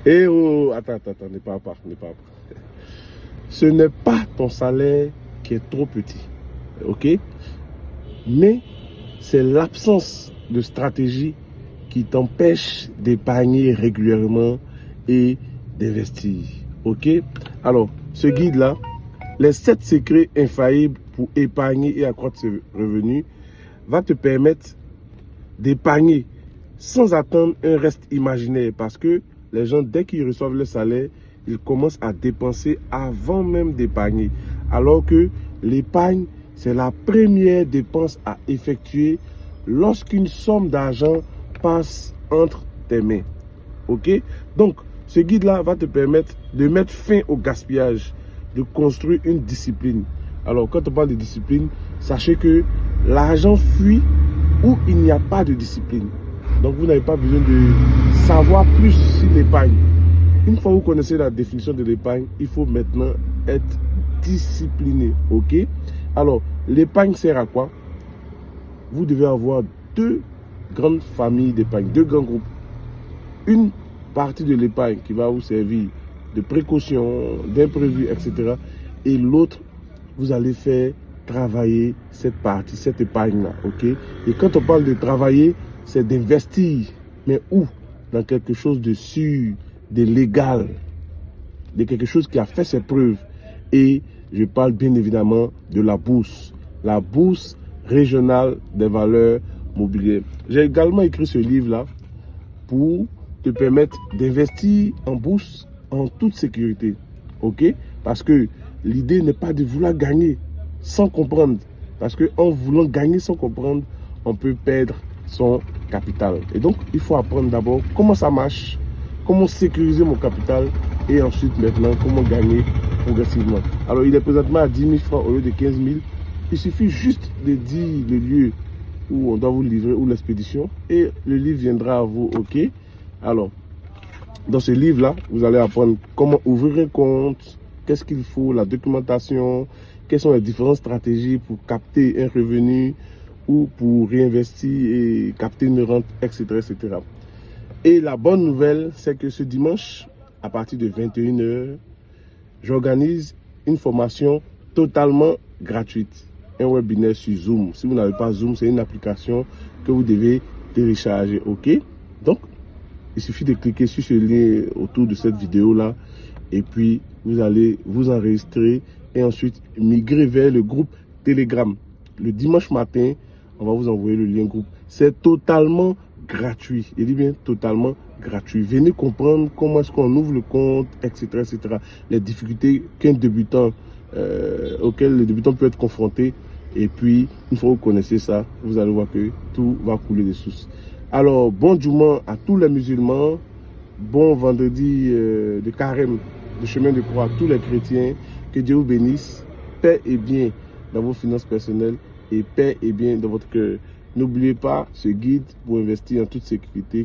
Et oh, attends, ne parle pas. Ce n'est pas ton salaire qui est trop petit, ok? Mais c'est l'absence de stratégie qui t'empêche d'épargner régulièrement et d'investir, ok? Alors, ce guide-là, les 7 secrets infaillibles pour épargner et accroître ses revenus, va te permettre d'épargner sans attendre un reste imaginaire, parce que les gens, dès qu'ils reçoivent le salaire, ils commencent à dépenser avant même d'épargner. Alors que l'épargne, c'est la première dépense à effectuer lorsqu'une somme d'argent passe entre tes mains. Ok? Donc, ce guide-là va te permettre de mettre fin au gaspillage, de construire une discipline. Alors, quand on parle de discipline, sachez que l'argent fuit où il n'y a pas de discipline. Donc, vous n'avez pas besoin de savoir plus sur l'épargne. Une fois que vous connaissez la définition de l'épargne, il faut maintenant être discipliné. Ok? Alors, l'épargne sert à quoi? Vous devez avoir 2 grandes familles d'épargne, 2 grands groupes. Une partie de l'épargne qui va vous servir de précaution, d'imprévu, etc. Et l'autre, vous allez faire travailler cette partie, cette épargne-là, ok? Et quand on parle de travailler, c'est d'investir. Mais où? Dans quelque chose de sûr, de légal, de quelque chose qui a fait ses preuves. Et je parle bien évidemment de la bourse régionale des valeurs mobilières. J'ai également écrit ce livre-là pour te permettre d'investir en bourse en toute sécurité. Ok? Parce que l'idée n'est pas de vouloir gagner sans comprendre. Parce qu'en voulant gagner sans comprendre, on peut perdre son capital. Et donc, il faut apprendre d'abord comment ça marche, comment sécuriser mon capital et ensuite maintenant comment gagner progressivement. Alors, il est présentement à 10 000 francs au lieu de 15 000. Il suffit juste de dire le lieu où on doit vous livrer ou l'expédition et le livre viendra à vous, ok? Alors, dans ce livre-là, vous allez apprendre comment ouvrir un compte, qu'est-ce qu'il faut, la documentation, quelles sont les différentes stratégies pour capter un revenu ou pour réinvestir et capter une rente, etc., etc. Et la bonne nouvelle, c'est que ce dimanche, à partir de 21 h, j'organise une formation totalement gratuite, un webinaire sur Zoom. Si vous n'avez pas Zoom, c'est une application que vous devez télécharger, ok? Donc, il suffit de cliquer sur ce lien autour de cette vidéo-là et puis vous allez vous enregistrer et ensuite migrer vers le groupe Telegram. Le dimanche matin, on va vous envoyer le lien groupe. C'est totalement gratuit. Je dis bien totalement gratuit. Venez comprendre comment est-ce qu'on ouvre le compte, etc., etc. Les difficultés qu'un débutant, auxquelles le débutant peut être confronté. Et puis, une fois que vous connaissez ça, vous allez voir que tout va couler de source. Alors, bon Juma à tous les musulmans, bon vendredi de carême, de chemin de croix à tous les chrétiens, que Dieu vous bénisse, paix et bien dans vos finances personnelles et paix et bien dans votre cœur. N'oubliez pas ce guide pour investir en toute sécurité.